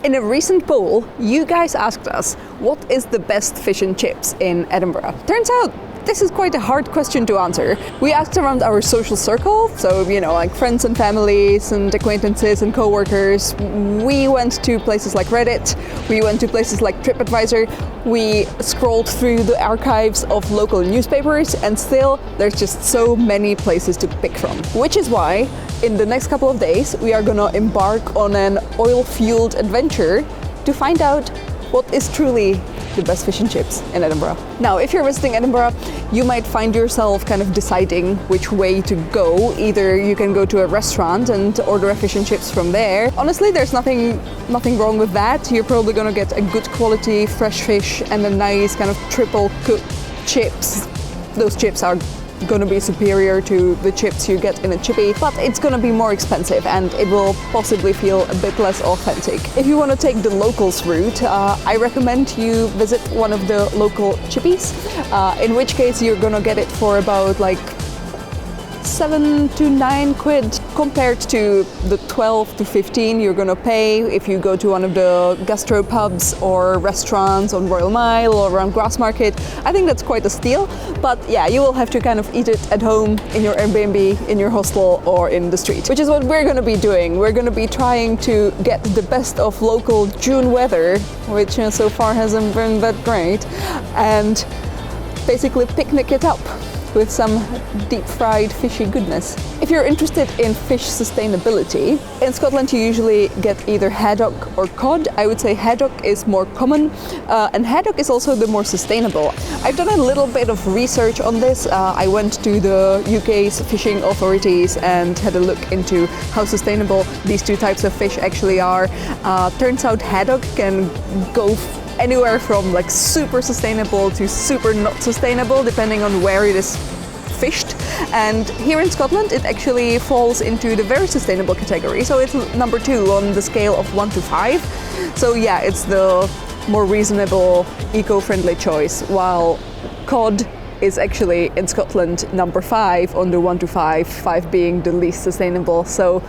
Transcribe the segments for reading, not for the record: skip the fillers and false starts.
In a recent poll, you guys asked us, what is the best fish and chips in Edinburgh? Turns out, this is quite a hard question to answer. We asked around our social circle, so like friends and families and acquaintances and co-workers. We went to places like Reddit, we went to places like TripAdvisor, we scrolled through the archives of local newspapers, and still there's just so many places to pick from. Which is why, in the next couple of days, we are gonna embark on an oil-fueled adventure to find out what is truly the best fish and chips in Edinburgh. Now, if you're visiting Edinburgh, you might find yourself kind of deciding which way to go. Either you can go to a restaurant and order a fish and chips from there. Honestly, there's nothing wrong with that. You're probably gonna get a good quality fresh fish and a nice kind of triple cooked chips. Those chips are gonna be superior to the chips you get in a chippy, but it's gonna be more expensive and it will possibly feel a bit less authentic. If you want to take the locals route, I recommend you visit one of the local chippies, in which case you're gonna get it for about like 7 to 9 quid compared to the 12 to 15 you're gonna pay if you go to one of the gastro pubs or restaurants on Royal Mile or around Grassmarket. I think that's quite a steal, but yeah, you will have to kind of eat it at home, in your Airbnb, in your hostel or in the street, which is what we're gonna be doing. We're gonna be trying to get the best of local June weather, which so far hasn't been that great, and basically picnic it up with some deep-fried fishy goodness. If you're interested in fish sustainability, in Scotland you usually get either haddock or cod. I would say haddock is more common, and haddock is also the more sustainable. I've done a little bit of research on this. I went to the UK's fishing authorities and had a look into how sustainable these two types of fish actually are. Turns out haddock can go anywhere from like super sustainable to super not sustainable, depending on where it is fished. And here in Scotland, it actually falls into the very sustainable category. So it's number 2 on the scale of 1 to 5. So yeah, it's the more reasonable, eco-friendly choice, while cod is actually in Scotland number 5 on the 1 to 5, 5 being the least sustainable. So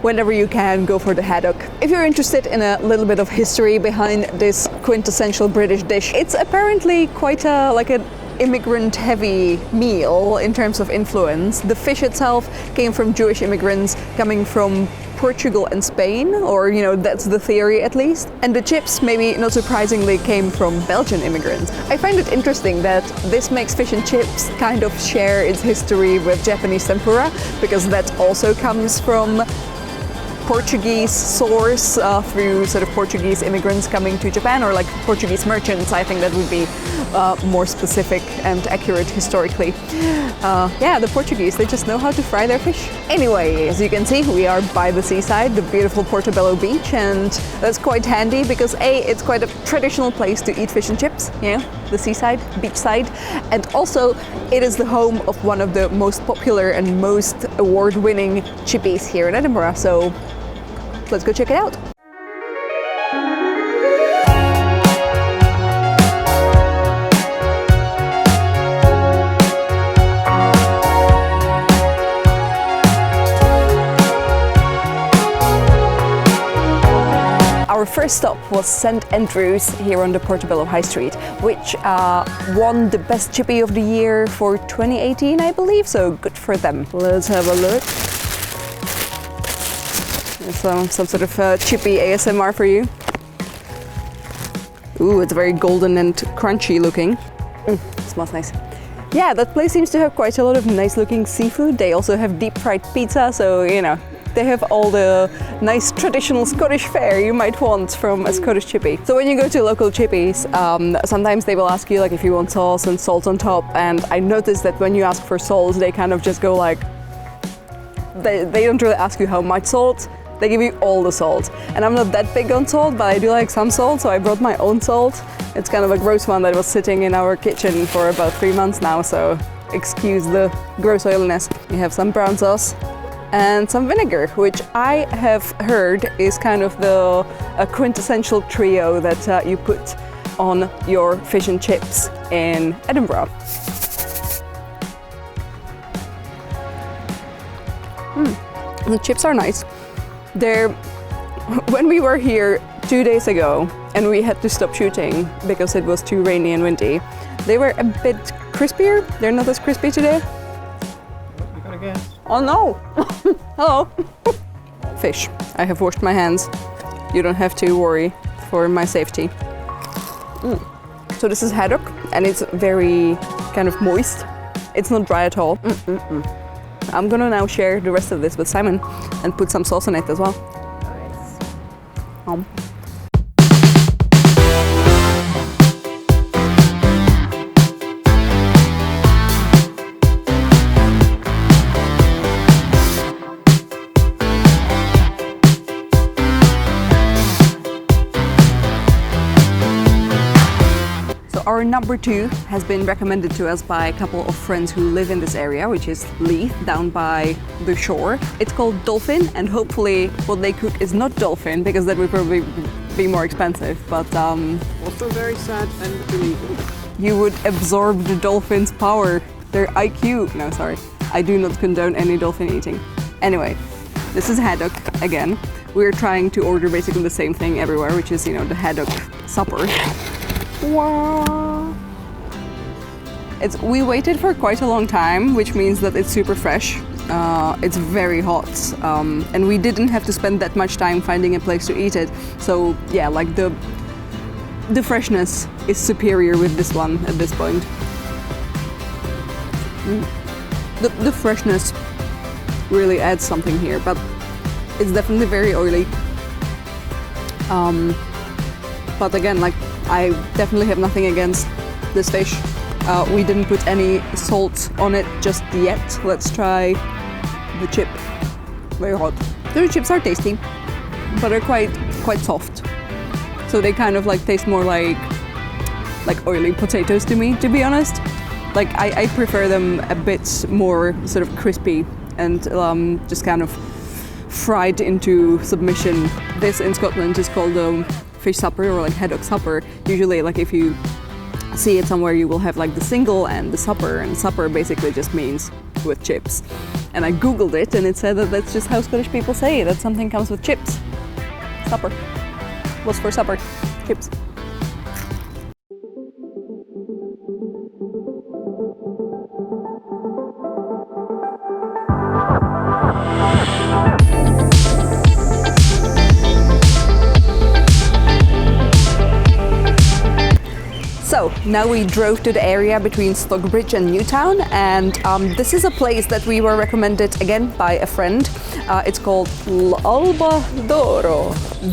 whenever you can, go for the haddock. If you're interested in a little bit of history behind this quintessential British dish, it's apparently quite like an immigrant-heavy meal in terms of influence. The fish itself came from Jewish immigrants coming from Portugal and Spain, or that's the theory at least. And the chips, maybe not surprisingly, came from Belgian immigrants. I find it interesting that this makes fish and chips kind of share its history with Japanese tempura, because that also comes from Portuguese source through sort of Portuguese immigrants coming to Japan, or like Portuguese merchants. I think that would be more specific and accurate historically. Yeah, the Portuguese, they just know how to fry their fish. Anyway, as you can see, we are by the seaside, the beautiful Portobello Beach, and that's quite handy because A, it's quite a traditional place to eat fish and chips, the seaside, beachside, and also it is the home of one of the most popular and most award-winning chippies here in Edinburgh. So let's go check it out. Our first stop was St Andrews here on the Portobello High Street, which won the best chippy of the year for 2018, I believe, so good for them. Let's have a look. Some sort of chippy ASMR for you. Ooh, it's very golden and crunchy looking. Smells nice. Yeah, that place seems to have quite a lot of nice looking seafood. They also have deep fried pizza, so they have all the nice traditional Scottish fare you might want from a Scottish chippy. So when you go to local chippies, sometimes they will ask you like if you want sauce and salt on top, and I noticed that when you ask for salt, they kind of just go like, they don't really ask you how much salt. They give you all the salt. And I'm not that big on salt, but I do like some salt, so I brought my own salt. It's kind of a gross one that was sitting in our kitchen for about 3 months now, so excuse the gross oiliness. We have some brown sauce and some vinegar, which I have heard is kind of a quintessential trio that you put on your fish and chips in Edinburgh. The chips are nice. When we were here 2 days ago and we had to stop shooting because it was too rainy and windy. They were a bit crispier. They're not as crispy today. You gotta guess. Oh no! Hello! Fish. I have washed my hands. You don't have to worry for my safety. So this is haddock and it's very kind of moist. It's not dry at all. I'm gonna now share the rest of this with Simon and put some sauce on it as well. Nice. Our number 2 has been recommended to us by a couple of friends who live in this area, which is Leith, down by the shore. It's called Dolphin, and hopefully what they cook is not dolphin, because that would probably be more expensive, but also very sad and illegal. You would absorb the dolphin's power, their IQ. No, sorry. I do not condone any dolphin eating. Anyway, this is haddock again. We're trying to order basically the same thing everywhere, which is, you know, the haddock supper. Wow. We waited for quite a long time, which means that it's super fresh. It's very hot, and we didn't have to spend that much time finding a place to eat it. So yeah, like the freshness is superior with this one at this point. The freshness really adds something here, but it's definitely very oily. But again, like, I definitely have nothing against this fish. We didn't put any salt on it just yet. Let's try the chip. Very hot. The chips are tasty, but they're quite soft. So they kind of like taste more like oily potatoes to me, to be honest. Like I prefer them a bit more sort of crispy and just kind of fried into submission. This in Scotland is called fish supper, or like haddock supper. Usually, like if you see it somewhere, you will have like the single and the supper, and supper basically just means with chips. And I googled it and it said that that's just how Scottish people say that something comes with chips. Supper. What's for supper? Chips. So now we drove to the area between Stockbridge and Newtown, and this is a place that we were recommended again by a friend. It's called Alvas.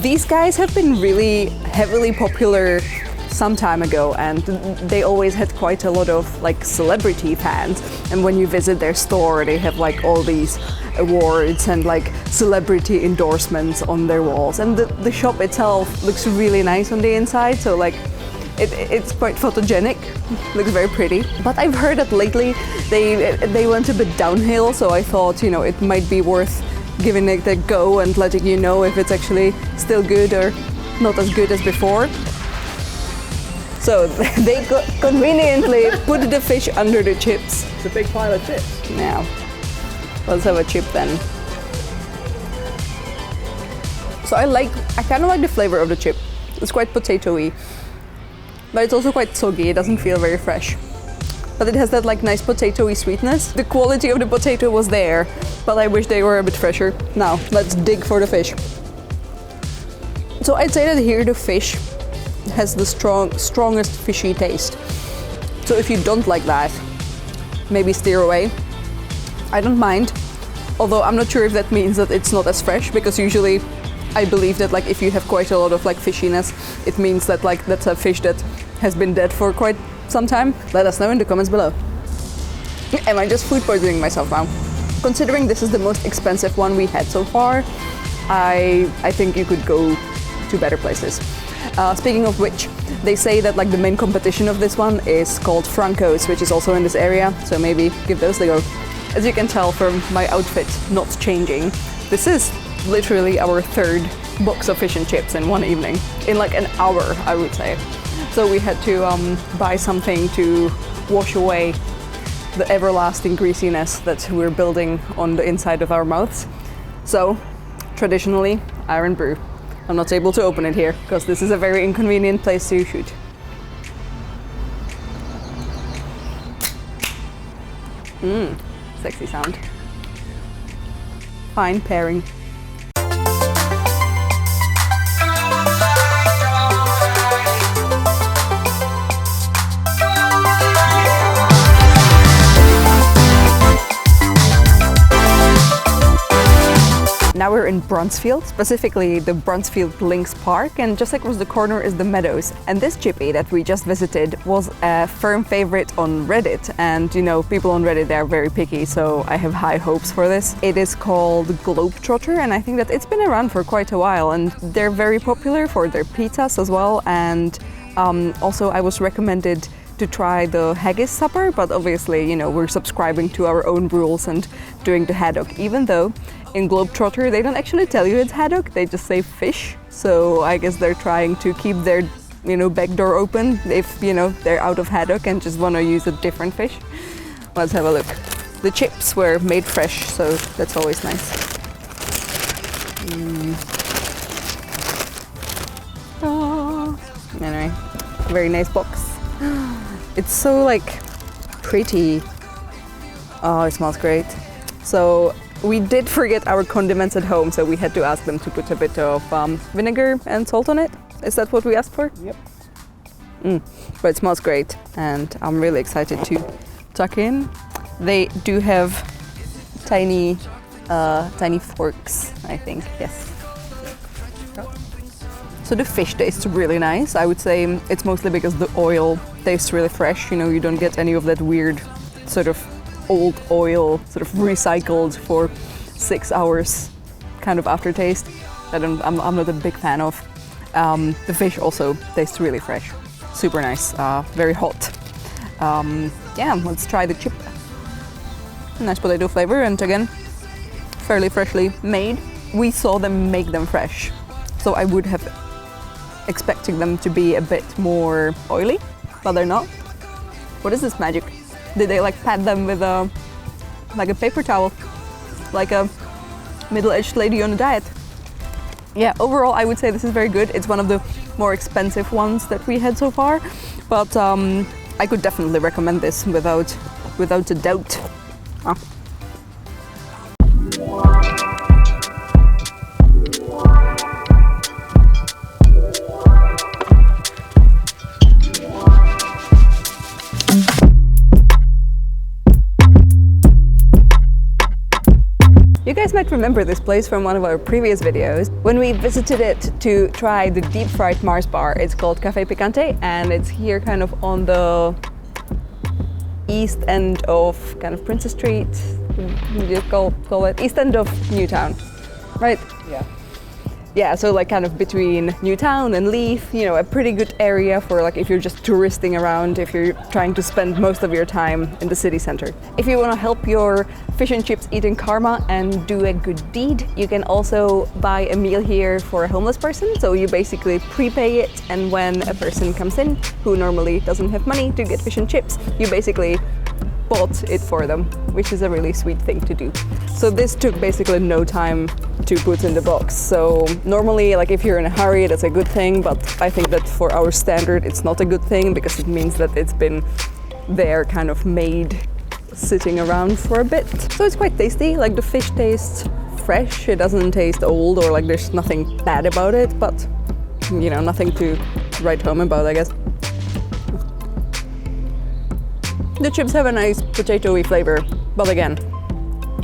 These guys have been really heavily popular some time ago, and they always had quite a lot of like celebrity fans. And when you visit their store, they have like all these awards and like celebrity endorsements on their walls. And the shop itself looks really nice on the inside, so like it's quite photogenic, looks very pretty. But I've heard that lately they went a bit downhill, so I thought, you know, it might be worth giving it a go and letting you know if it's actually still good or not as good as before. So they conveniently put the fish under the chips. It's a big pile of chips. Now, let's have a chip then. So I kind of like the flavor of the chip. It's quite potatoey, but it's also quite soggy. It doesn't feel very fresh, but it has that like nice potatoey sweetness. The quality of the potato was there, but I wish they were a bit fresher. Now let's dig for the fish. So I'd say that here the fish has the strongest fishy taste. So if you don't like that, maybe steer away. I don't mind, although I'm not sure if that means that it's not as fresh, because usually I believe that like if you have quite a lot of like fishiness, it means that like that's a fish that has been dead for quite some time. Let us know in the comments below. Am I just food poisoning myself now? Considering this is the most expensive one we had so far, I think you could go to better places. Speaking of which, they say that like the main competition of this one is called Franco's, which is also in this area, so maybe give those a go. As you can tell from my outfit not changing, this is literally our third box of fish and chips in one evening, in like an hour, I would say. So we had to buy something to wash away the everlasting greasiness that we're building on the inside of our mouths. So traditionally, iron brew. I'm not able to open it here because this is a very inconvenient place to shoot. Sexy sound. Fine pairing. Now we're in Brunsfield, specifically the Brunsfield Links Park, and just across the corner is the Meadows. And this chippy that we just visited was a firm favorite on Reddit, and you know, people on Reddit, they're very picky, so I have high hopes for this. It is called Globetrotter, and I think that it's been around for quite a while, and they're very popular for their pizzas as well. And also I was recommended to try the haggis supper, but obviously, you know, we're subscribing to our own rules and doing the haddock, even though in Globetrotter they don't actually tell you it's haddock, they just say fish. So I guess they're trying to keep their, you know, back door open if, you know, they're out of haddock and just want to use a different fish. Let's have a look. The chips were made fresh, so that's always nice. Anyway, very nice box. It's so like pretty. Oh, it smells great. So we did forget our condiments at home, so we had to ask them to put a bit of vinegar and salt on it. Is that what we asked for? Yep. But it smells great, and I'm really excited to tuck in. They do have tiny forks, I think. Yes. So the fish tastes really nice. I would say it's mostly because the oil tastes really fresh. You know, you don't get any of that weird sort of old oil, sort of recycled for 6 hours kind of aftertaste that I'm not a big fan of. The fish also tastes really fresh. Super nice, very hot. Yeah, let's try the chip. Nice potato flavor, and again, fairly freshly made. We saw them make them fresh, so I would have expecting them to be a bit more oily, but they're not. What is this magic? Did they like pat them with a paper towel, like a middle-aged lady on a diet? Yeah, overall I would say this is very good. It's one of the more expensive ones that we had so far, but I could definitely recommend this without a doubt. You guys might remember this place from one of our previous videos when we visited it to try the deep fried Mars bar. It's called Cafe Picante, and it's here kind of on the east end of kind of Princess Street. You call it east end of Newtown, right? Yeah. Yeah, so like kind of between Newtown and Leith, you know, a pretty good area for like if you're just touristing around, if you're trying to spend most of your time in the city center. If you want to help your fish and chips eating karma and do a good deed, you can also buy a meal here for a homeless person. So you basically prepay it, and when a person comes in who normally doesn't have money to get fish and chips, you basically bought it for them, which is a really sweet thing to do. So this took basically no time to put in the box. So normally, like if you're in a hurry, that's a good thing, but I think that for our standard, it's not a good thing because it means that it's been there kind of made sitting around for a bit. So it's quite tasty, like the fish tastes fresh, it doesn't taste old or like there's nothing bad about it, but you know, nothing to write home about, I guess. The chips have a nice potatoey flavor, but again,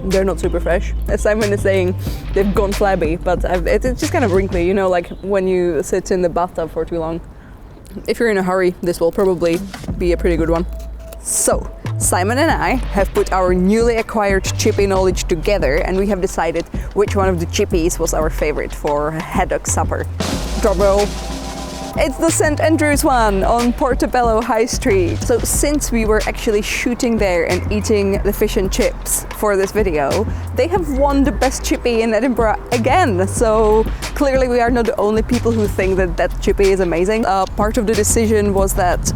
they're not super fresh. As Simon is saying, they've gone flabby, but it's just kind of wrinkly, you know, like when you sit in the bathtub for too long. If you're in a hurry, this will probably be a pretty good one. So, Simon and I have put our newly acquired chippy knowledge together, and we have decided which one of the chippies was our favorite for haddock supper. Drum roll. It's the St. Andrews one on Portobello High Street. So since we were actually shooting there and eating the fish and chips for this video, they have won the best chippy in Edinburgh again. So clearly we are not the only people who think that that chippy is amazing. Part of the decision was that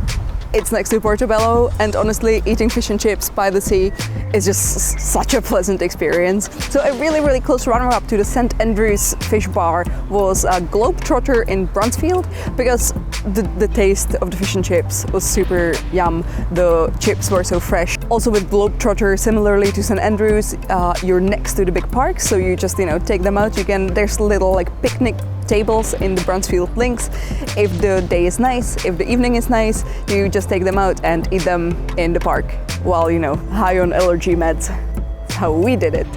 It's next to Portobello, and honestly, eating fish and chips by the sea is just such a pleasant experience. So a really, really close runner-up to the St. Andrew's Fish Bar was Globetrotter in Brunsfield, because the taste of the fish and chips was super yum. The chips were so fresh. Also with Globetrotter, similarly to St. Andrew's, you're next to the big park, so you just, take them out. There's little like picnic tables in the Brunsfield links. If the day is nice, if the evening is nice, you just take them out and eat them in the park while, high on allergy meds. That's how we did it.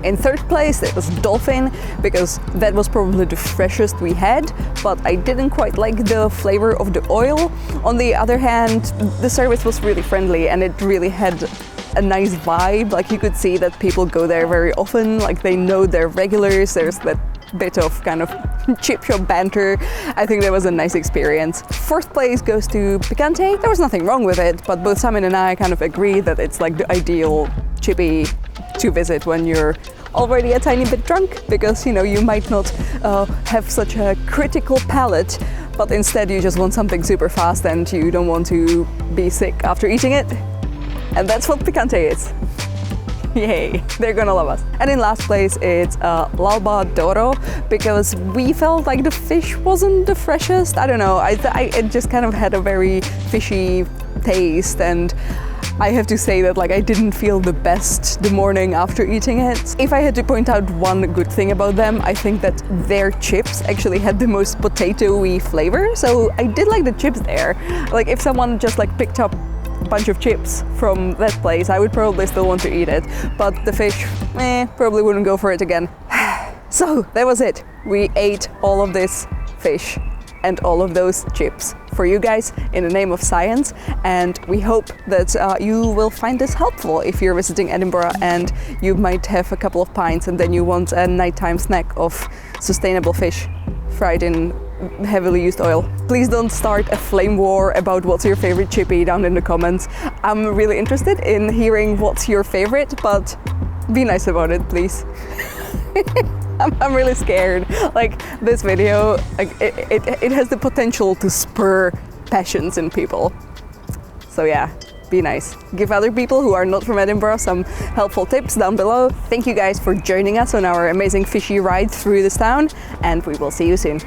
In third place, it was Dolphin, because that was probably the freshest we had, but I didn't quite like the flavor of the oil. On the other hand, the service was really friendly and it really had a nice vibe. Like, you could see that people go there very often, like they know their regulars. There's that bit of kind of chip shop banter. I think that was a nice experience. Fourth place goes to Picante. There was nothing wrong with it, but both Simon and I kind of agree that it's like the ideal chippy to visit when you're already a tiny bit drunk, because you might not have such a critical palate, but instead you just want something super fast and you don't want to be sick after eating it. And that's what Picante is. Yay, they're gonna love us. And in last place, it's L'Alba d'Oro, because we felt like the fish wasn't the freshest. I don't know, it just kind of had a very fishy taste, and I have to say that I didn't feel the best the morning after eating it. If I had to point out one good thing about them, I think that their chips actually had the most potato-y flavor. So I did like the chips there. Like, if someone just picked up bunch of chips from that place, I would probably still want to eat it, but the fish, probably wouldn't go for it again. So that was it. We ate all of this fish and all of those chips for you guys in the name of science, and we hope that you will find this helpful if you're visiting Edinburgh and you might have a couple of pints and then you want a nighttime snack of sustainable fish fried in heavily used oil. Please don't start a flame war about what's your favorite chippy down in the comments. I'm really interested in hearing what's your favorite, but be nice about it, please. I'm really scared. This video, it has the potential to spur passions in people. So yeah, be nice. Give other people who are not from Edinburgh some helpful tips down below. Thank you guys for joining us on our amazing fishy ride through this town, and we will see you soon.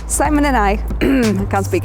Simon and I can't speak.